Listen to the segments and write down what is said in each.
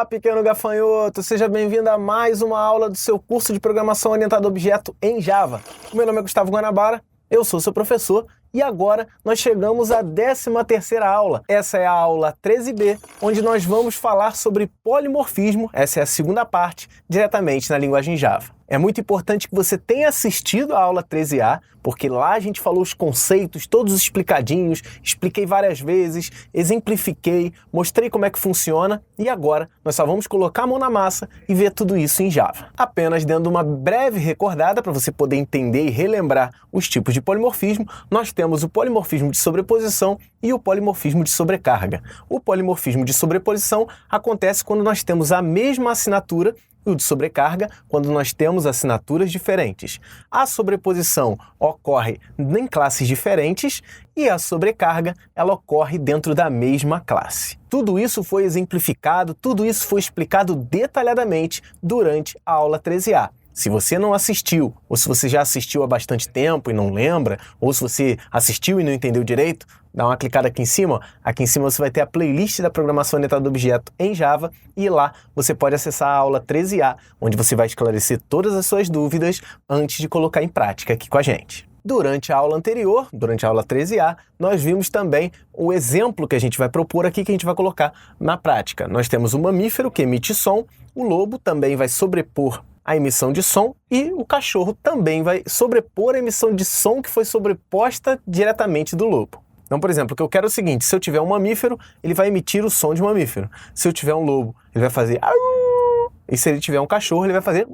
Olá, pequeno gafanhoto! Seja bem-vindo a mais uma aula do seu curso de Programação Orientada a Objeto em Java. O meu nome é Gustavo Guanabara, eu sou seu professor e agora nós chegamos à 13ª aula. Essa é a aula 13B, onde nós vamos falar sobre polimorfismo, essa é a segunda parte, diretamente na linguagem Java. É muito importante que você tenha assistido a aula 13A, porque lá a gente falou os conceitos, todos explicadinhos, expliquei várias vezes, exemplifiquei, mostrei como é que funciona e agora nós só vamos colocar a mão na massa e ver tudo isso em Java. Apenas dando uma breve recordada para você poder entender e relembrar os tipos de polimorfismo, nós temos o polimorfismo de sobreposição e o polimorfismo de sobrecarga. O polimorfismo de sobreposição acontece quando nós temos a mesma assinatura e o de sobrecarga quando nós temos assinaturas diferentes. A sobreposição ocorre em classes diferentes e a sobrecarga ela ocorre dentro da mesma classe. Tudo isso foi exemplificado, tudo isso foi explicado detalhadamente durante a aula 13A. Se você não assistiu, ou se você já assistiu há bastante tempo e não lembra, ou se você assistiu e não entendeu direito, dá uma clicada aqui em cima. Ó. Aqui em cima você vai ter a playlist da Programação Orientada a Objeto em Java e lá você pode acessar a aula 13A, onde você vai esclarecer todas as suas dúvidas antes de colocar em prática aqui com a gente. Durante a aula anterior, durante a aula 13A, nós vimos também o exemplo que a gente vai propor aqui, que a gente vai colocar na prática. Nós temos o mamífero que emite som, o lobo também vai sobrepor a emissão de som e o cachorro também vai sobrepor a emissão de som que foi sobreposta diretamente do lobo. Então, por exemplo, o que eu quero é o seguinte, se eu tiver um mamífero, ele vai emitir o som de mamífero. Se eu tiver um lobo, ele vai fazer au, e se ele tiver um cachorro, ele vai fazer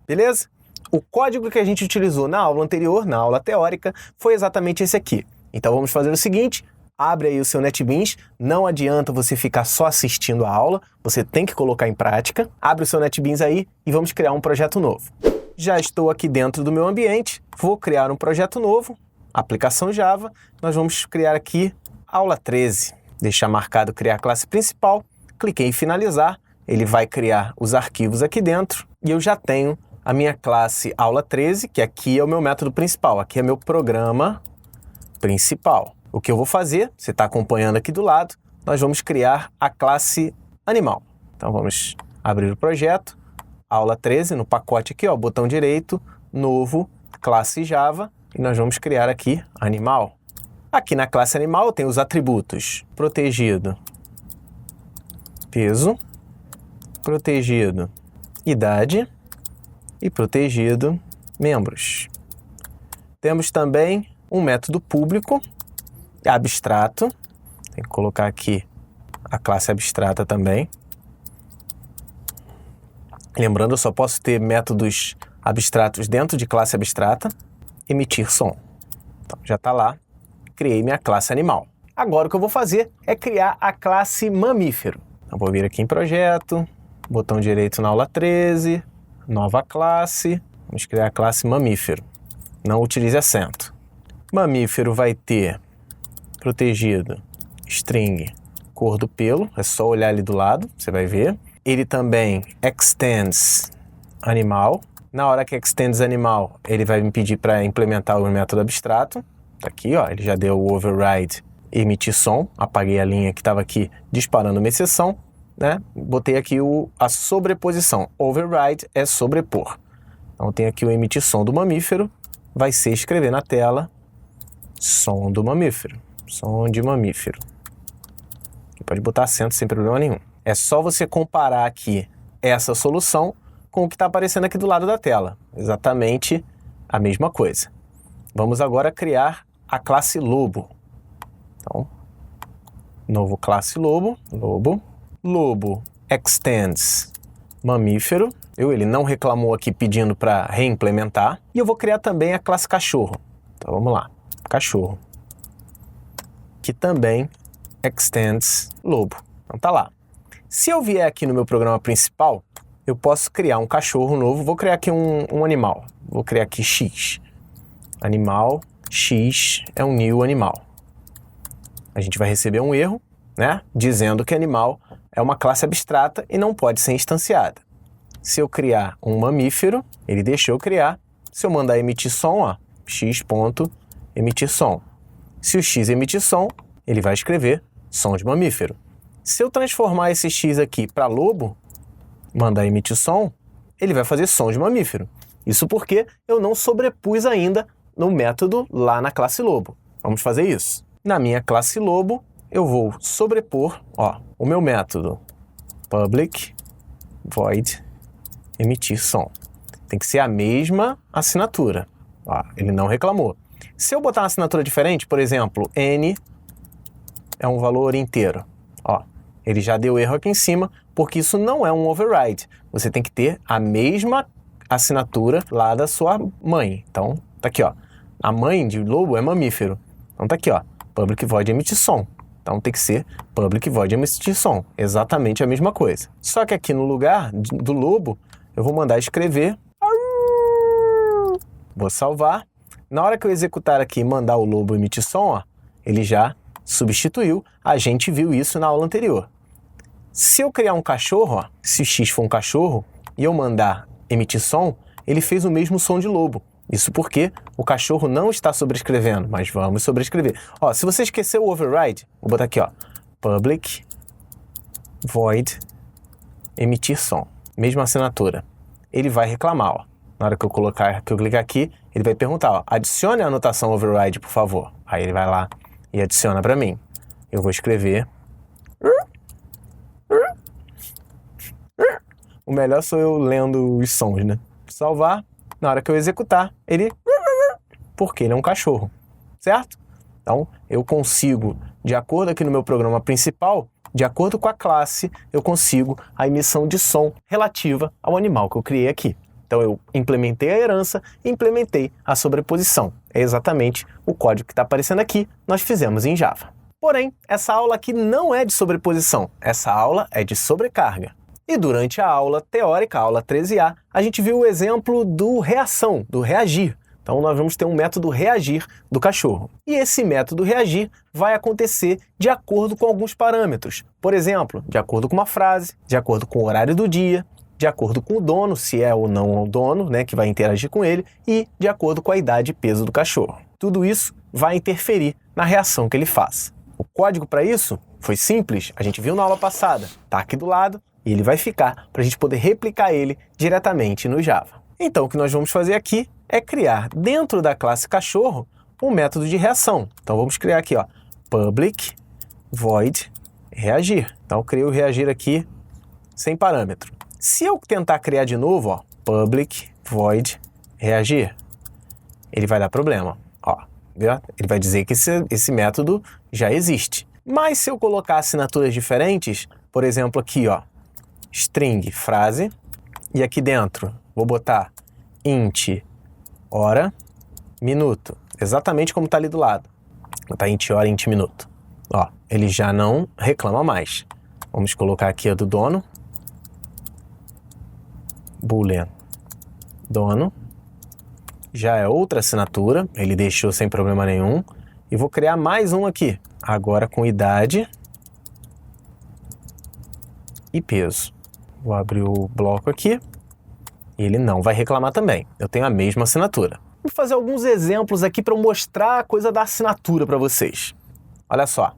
beleza? O código que a gente utilizou na aula anterior, na aula teórica, foi exatamente esse aqui. Então vamos fazer o seguinte, abre aí o seu NetBeans, não adianta você ficar só assistindo a aula, você tem que colocar em prática. Abre o seu NetBeans aí e vamos criar um projeto novo. Já estou aqui dentro do meu ambiente, vou criar um projeto novo, aplicação Java, nós vamos criar aqui aula 13. Deixar marcado criar classe principal, cliquei em finalizar, ele vai criar os arquivos aqui dentro e eu já tenho a minha classe aula 13, que aqui é o meu método principal, aqui é meu programa principal. O que eu vou fazer, você está acompanhando aqui do lado, nós vamos criar a classe animal. Então vamos abrir o projeto, aula 13, no pacote aqui, ó, botão direito, novo, classe Java, e nós vamos criar aqui animal. Aqui na classe animal tem os atributos protegido, peso, protegido, idade e protegido, membros. Temos também um método público, abstrato, tem que colocar aqui a classe abstrata também. Lembrando, eu só posso ter métodos abstratos dentro de classe abstrata. Emitir som. Então, já está lá, criei minha classe animal. Agora o que eu vou fazer é criar a classe mamífero. Então, vou vir aqui em projeto, botão direito na aula 13, nova classe, vamos criar a classe mamífero. Não utilize acento. Mamífero vai ter protegido, string, cor do pelo, é só olhar ali do lado, você vai ver. Ele também extends animal. Na hora que extends animal, ele vai me pedir para implementar o método abstrato. Tá aqui, ó, ele já deu o override emitir som. Apaguei a linha que estava aqui disparando uma exceção, né? Botei aqui a sobreposição. Override é sobrepor. Então tem aqui o emitir som do mamífero. Vai ser escrever na tela som do mamífero. Som de mamífero. Aqui pode botar acento sem problema nenhum. É só você comparar aqui essa solução com o que está aparecendo aqui do lado da tela. Exatamente a mesma coisa. Vamos agora criar a classe lobo. Então, novo classe lobo, lobo. Lobo extends mamífero. Ele não reclamou aqui pedindo para reimplementar. E eu vou criar também a classe cachorro. Então vamos lá, cachorro. Que também extends lobo. Então tá lá. Se eu vier aqui no meu programa principal, eu posso criar um cachorro novo. Vou criar aqui um animal. Vou criar aqui X. Animal X é um new animal. A gente vai receber um erro, né? Dizendo que animal é uma classe abstrata e não pode ser instanciada. Se eu criar um mamífero, ele deixou eu criar. Se eu mandar emitir som, ó, x.emitir som. Se o x emitir som, ele vai escrever som de mamífero. Se eu transformar esse X aqui para lobo, mandar emitir som, ele vai fazer som de mamífero. Isso porque eu não sobrepus ainda no método lá na classe lobo. Vamos fazer isso. Na minha classe lobo, eu vou sobrepor o meu método public void emitir som. Tem que ser a mesma assinatura. Ele não reclamou. Se eu botar uma assinatura diferente, por exemplo, n é um valor inteiro. Ele já deu erro aqui em cima, porque isso não é um override. Você tem que ter a mesma assinatura lá da sua mãe. Então, tá aqui, a mãe de lobo é mamífero. Então tá aqui, public void emitir som. Então tem que ser public void emitir som. Exatamente a mesma coisa. Só que aqui no lugar do lobo, eu vou mandar escrever. Vou salvar. Na hora que eu executar aqui e mandar o lobo emitir som, ele já substituiu. A gente viu isso na aula anterior. Se eu criar um cachorro, se o X for um cachorro, e eu mandar emitir som, ele fez o mesmo som de lobo. Isso porque o cachorro não está sobrescrevendo, mas vamos sobrescrever. Se você esqueceu o override, vou botar aqui, public void emitir som. Mesma assinatura. Ele vai reclamar, Na hora que eu clicar aqui, ele vai perguntar, adicione a anotação override, por favor. Aí ele vai lá e adiciona para mim. Eu vou escrever. O melhor sou eu lendo os sons, né? Salvar. Na hora que eu executar, ele... Porque ele é um cachorro, certo? Então, eu consigo, de acordo aqui no meu programa principal, de acordo com a classe, eu consigo a emissão de som relativa ao animal que eu criei aqui. Então, eu implementei a herança e implementei a sobreposição. É exatamente o código que está aparecendo aqui, nós fizemos em Java. Porém, essa aula aqui não é de sobreposição, essa aula é de sobrecarga. E durante a aula teórica, a aula 13A, a gente viu o exemplo do reação, do reagir. Então, nós vamos ter um método reagir do cachorro. E esse método reagir vai acontecer de acordo com alguns parâmetros. Por exemplo, de acordo com uma frase, de acordo com o horário do dia, de acordo com o dono, se é ou não o dono, né, que vai interagir com ele, e de acordo com a idade e peso do cachorro. Tudo isso vai interferir na reação que ele faz. O código para isso foi simples, a gente viu na aula passada, está aqui do lado, e ele vai ficar para a gente poder replicar ele diretamente no Java. Então, o que nós vamos fazer aqui é criar dentro da classe cachorro um método de reação. Então, vamos criar aqui, public void reagir. Então, eu criei o reagir aqui sem parâmetro. Se eu tentar criar de novo, public void reagir, ele vai dar problema. Ele vai dizer que esse método já existe. Mas se eu colocar assinaturas diferentes, por exemplo, aqui, string frase, e aqui dentro vou botar int hora minuto, exatamente como está ali do lado. Vou botar int hora int minuto. Ele já não reclama mais. Vamos colocar aqui a do dono. Boolean dono. Já é outra assinatura, ele deixou sem problema nenhum. E vou criar mais um aqui, agora com idade e peso. Vou abrir o bloco aqui e ele não vai reclamar também. Eu tenho a mesma assinatura. Vou fazer alguns exemplos aqui para mostrar a coisa da assinatura para vocês. Olha só,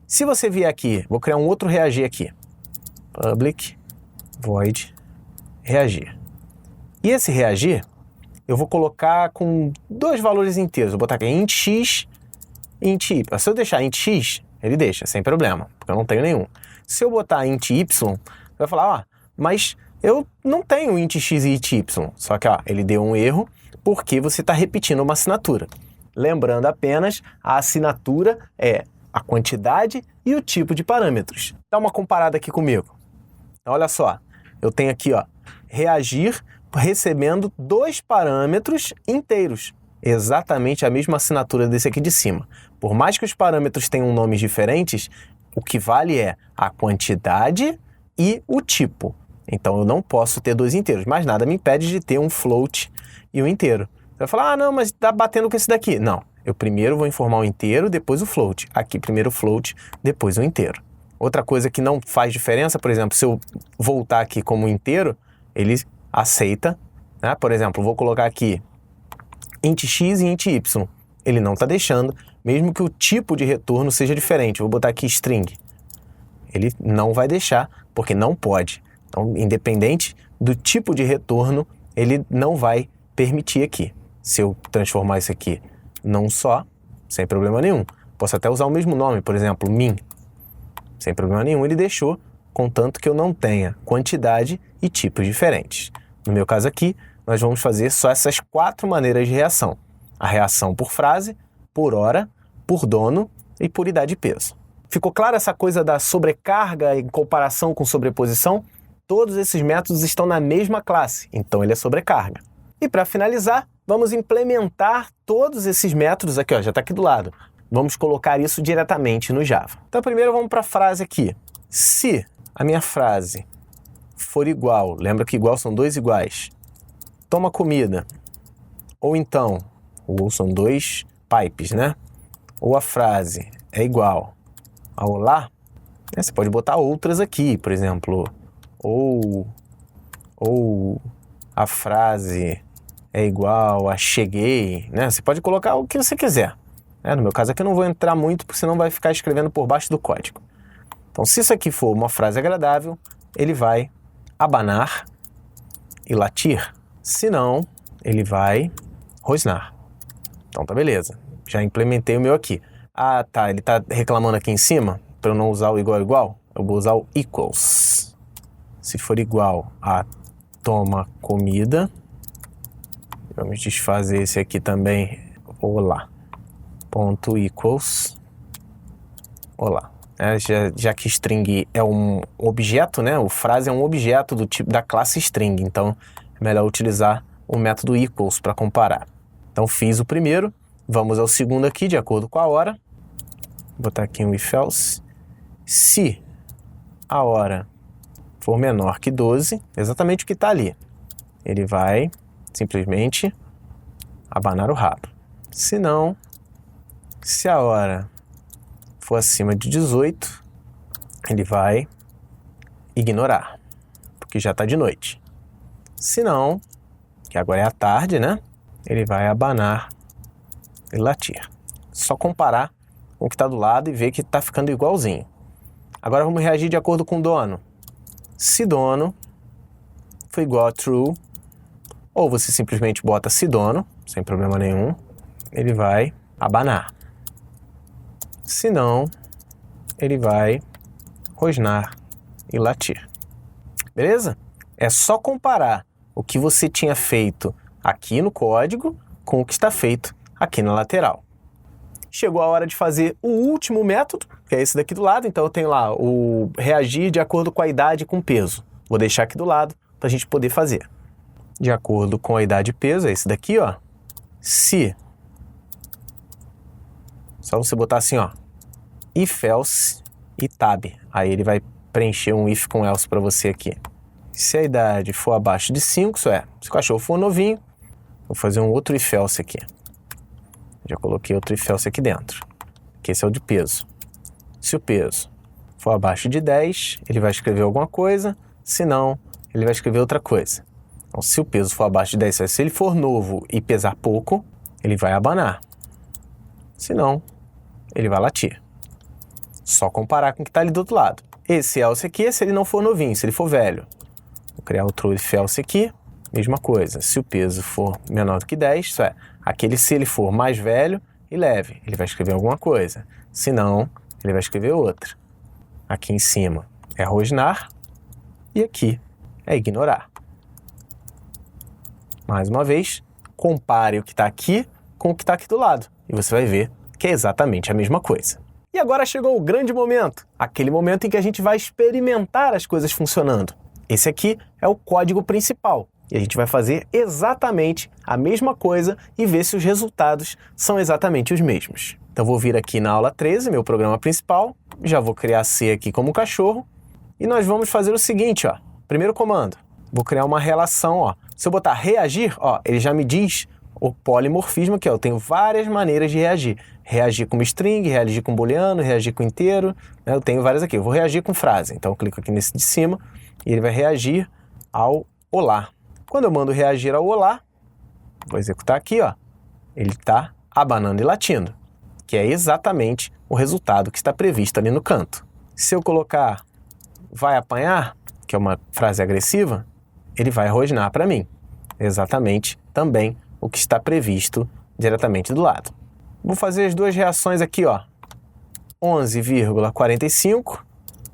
se você vier aqui, vou criar um outro reagir aqui. Public void reagir. E esse reagir, eu vou colocar com dois valores inteiros. Vou botar aqui int x e int y. Se eu deixar int x, ele deixa, sem problema, porque eu não tenho nenhum. Se eu botar int y, vai falar, mas eu não tenho int x e int y. Só que, ele deu um erro porque você está repetindo uma assinatura. Lembrando apenas, a assinatura é a quantidade e o tipo de parâmetros. Dá uma comparada aqui comigo. Então, olha só, eu tenho aqui, reagir recebendo dois parâmetros inteiros. Exatamente a mesma assinatura desse aqui de cima. Por mais que os parâmetros tenham nomes diferentes, o que vale é a quantidade e o tipo. Então, eu não posso ter dois inteiros, mas nada me impede de ter um float e um inteiro. Você vai falar, não, mas está batendo com esse daqui. Não, eu primeiro vou informar o inteiro, depois o float. Aqui, primeiro o float, depois o inteiro. Outra coisa que não faz diferença, por exemplo, se eu voltar aqui como inteiro, ele aceita, né? Por exemplo, vou colocar aqui int x e int y. Ele não está deixando, mesmo que o tipo de retorno seja diferente. Vou botar aqui string. ele não vai deixar, porque não pode. Então, independente do tipo de retorno, ele não vai permitir aqui. Se eu transformar isso aqui num só, sem problema nenhum. Posso até usar o mesmo nome, por exemplo, min. Sem problema nenhum, ele deixou, contanto que eu não tenha quantidade e tipos diferentes. No meu caso aqui, nós vamos fazer só essas 4 maneiras de reação. A reação por frase, por hora, por dono e por idade e peso. Ficou clara essa coisa da sobrecarga em comparação com sobreposição? Todos esses métodos estão na mesma classe, então ele é sobrecarga. E para finalizar, vamos implementar todos esses métodos aqui, ó, já está aqui do lado. Vamos colocar isso diretamente no Java. Então primeiro vamos para a frase aqui. Se a minha frase for igual, lembra que igual são 2 iguais, toma comida, ou então, ou são 2 pipes, né? Ou a frase é igual a olá, né? Você pode botar outras aqui, por exemplo, ou a frase é igual a cheguei, né? Você pode colocar o que você quiser. No meu caso aqui eu não vou entrar muito, porque senão vai ficar escrevendo por baixo do código. Então, se isso aqui for uma frase agradável, ele vai abanar e latir. Se não, ele vai rosnar. Então tá beleza. Já implementei o meu aqui. Ah, tá. Ele tá reclamando aqui em cima, para eu não usar o igual igual, eu vou usar o equals. Se for igual a toma comida, vamos desfazer esse aqui também. Olá. Ponto equals. Olá. Já que string é um objeto, né? O frase é um objeto do tipo da classe string, então é melhor utilizar o método equals para comparar. Então fiz o primeiro, vamos ao segundo aqui, de acordo com a hora. Vou botar aqui um if else. Se a hora for menor que 12, exatamente o que está ali, ele vai simplesmente abanar o rabo. Se não, se a hora for acima de 18, ele vai ignorar, porque já está de noite. Se não, que agora é a tarde, né? Ele vai abanar e latir. Só comparar com o que está do lado e ver que está ficando igualzinho. Agora vamos reagir de acordo com o dono. Se dono for igual a true, ou você simplesmente bota se dono, sem problema nenhum, ele vai abanar. Se não, ele vai rosnar e latir. Beleza? É só comparar o que você tinha feito aqui no código com o que está feito aqui na lateral. Chegou a hora de fazer o último método, que é esse daqui do lado. Então eu tenho lá o reagir de acordo com a idade e com o peso. Vou deixar aqui do lado para a gente poder fazer. De acordo com a idade e peso, é esse daqui, ó. Se... Só você botar assim, ó, if else e tab. Aí ele vai preencher um if com else para você aqui. Se a idade for abaixo de 5, isso é, se o cachorro for novinho, vou fazer um outro if else aqui. Já coloquei outro if else aqui dentro, que esse é o de peso. Se o peso for abaixo de 10, ele vai escrever alguma coisa, se não, ele vai escrever outra coisa. Então, se o peso for abaixo de 10, se ele for novo e pesar pouco, ele vai abanar. Se não, ele vai latir. Só comparar com o que está ali do outro lado. Esse else aqui é se ele não for novinho, se ele for velho. Vou criar outro if else aqui, mesma coisa. Se o peso for menor do que 10, isso é, aquele se ele for mais velho e leve, ele vai escrever alguma coisa. Se não, ele vai escrever outra. Aqui em cima é rosnar e aqui é ignorar. Mais uma vez, compare o que está aqui com o que está aqui do lado e você vai ver que é exatamente a mesma coisa. E agora chegou o grande momento, aquele momento em que a gente vai experimentar as coisas funcionando. Esse aqui é o código principal e a gente vai fazer exatamente a mesma coisa e ver se os resultados são exatamente os mesmos. Então vou vir aqui na aula 13, meu programa principal, já vou criar C aqui como cachorro e nós vamos fazer o seguinte, ó. Primeiro comando, vou criar uma relação, ó. Se eu botar reagir, ó, ele já me diz o polimorfismo aqui, ó. Eu tenho várias maneiras de reagir. Reagir com string, reagir com booleano, reagir com inteiro, né? Eu tenho várias aqui. Eu vou reagir com frase. Então eu clico aqui nesse de cima e ele vai reagir ao olá. Quando eu mando reagir ao olá, vou executar aqui, ó. Ele está abanando e latindo, que é exatamente o resultado que está previsto ali no canto. Se eu colocar vai apanhar, que é uma frase agressiva, ele vai rosnar para mim. Exatamente também o que está previsto diretamente do lado. Vou fazer as duas reações aqui, ó. 11,45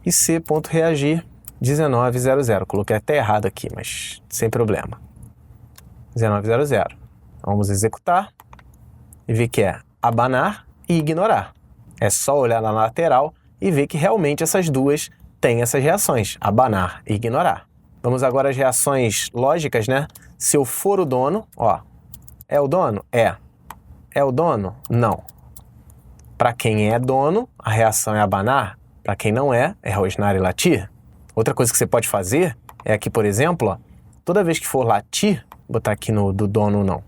e C.reagir 19,00. Coloquei até errado aqui, mas sem problema. 19,00. Vamos executar e ver que é abanar e ignorar. É só olhar na lateral e ver que realmente essas duas têm essas reações, abanar e ignorar. Vamos agora às reações lógicas, né? Se eu for o dono, ó, é o dono? É. É o dono? Não. Para quem é dono, a reação é abanar. Para quem não é rosnar e latir. Outra coisa que você pode fazer é aqui, por exemplo, ó, toda vez que for latir, vou botar aqui no do dono não,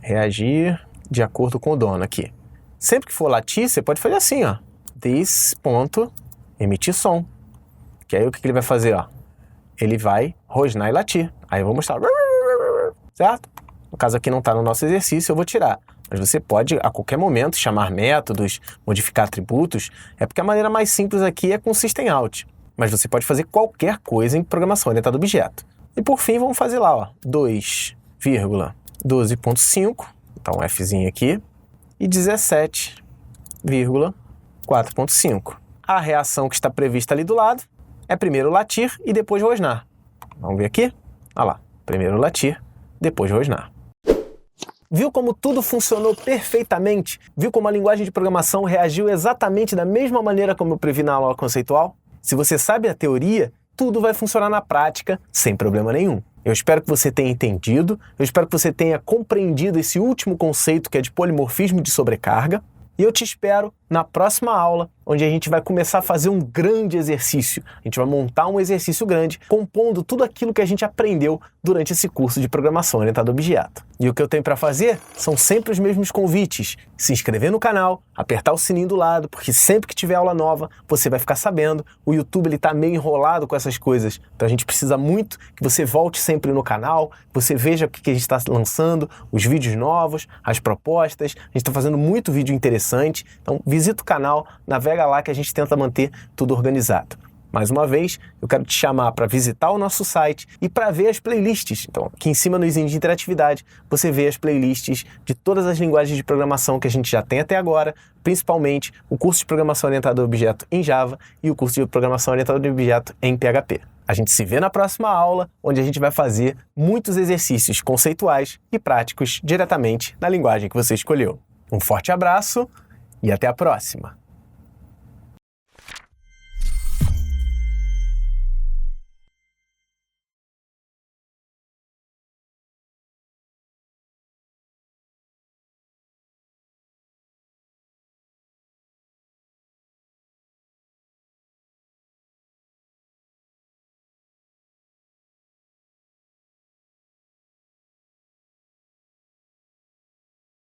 reagir de acordo com o dono aqui. Sempre que for latir, você pode fazer assim, ó, this ponto, emitir som. Que aí o que ele vai fazer, ó? Ele vai rosnar e latir. Aí eu vou mostrar, certo? No caso aqui não está no nosso exercício, eu vou tirar. Mas você pode, a qualquer momento, chamar métodos, modificar atributos. É porque a maneira mais simples aqui é com System Out. Mas você pode fazer qualquer coisa em programação orientada a objeto. E por fim, vamos fazer lá, ó, 2,12.5, então um Fzinho aqui, e 17,4.5. A reação que está prevista ali do lado é primeiro latir e depois rosnar. Vamos ver aqui? Olha lá, primeiro latir, depois rosnar. Viu como tudo funcionou perfeitamente? Viu como a linguagem de programação reagiu exatamente da mesma maneira como eu previ na aula conceitual? Se você sabe a teoria, tudo vai funcionar na prática sem problema nenhum. Eu espero que você tenha entendido, eu espero que você tenha compreendido esse último conceito que é de polimorfismo de sobrecarga. E eu te espero na próxima aula, onde a gente vai começar a fazer um grande exercício. A gente vai montar um exercício grande, compondo tudo aquilo que a gente aprendeu durante esse curso de programação orientada a objeto. E o que eu tenho para fazer são sempre os mesmos convites. Se inscrever no canal, apertar o sininho do lado, porque sempre que tiver aula nova, você vai ficar sabendo. O YouTube está meio enrolado com essas coisas, então a gente precisa muito que você volte sempre no canal, que você veja o que a gente está lançando, os vídeos novos, as propostas. A gente está fazendo muito vídeo interessante, então visita o canal, navega lá que a gente tenta manter tudo organizado. Mais uma vez, eu quero te chamar para visitar o nosso site e para ver as playlists. Então, aqui em cima no izinho de interatividade, você vê as playlists de todas as linguagens de programação que a gente já tem até agora, principalmente o curso de programação orientada a objeto em Java e o curso de programação orientada a objeto em PHP. A gente se vê na próxima aula, onde a gente vai fazer muitos exercícios conceituais e práticos diretamente na linguagem que você escolheu. Um forte abraço e até a próxima!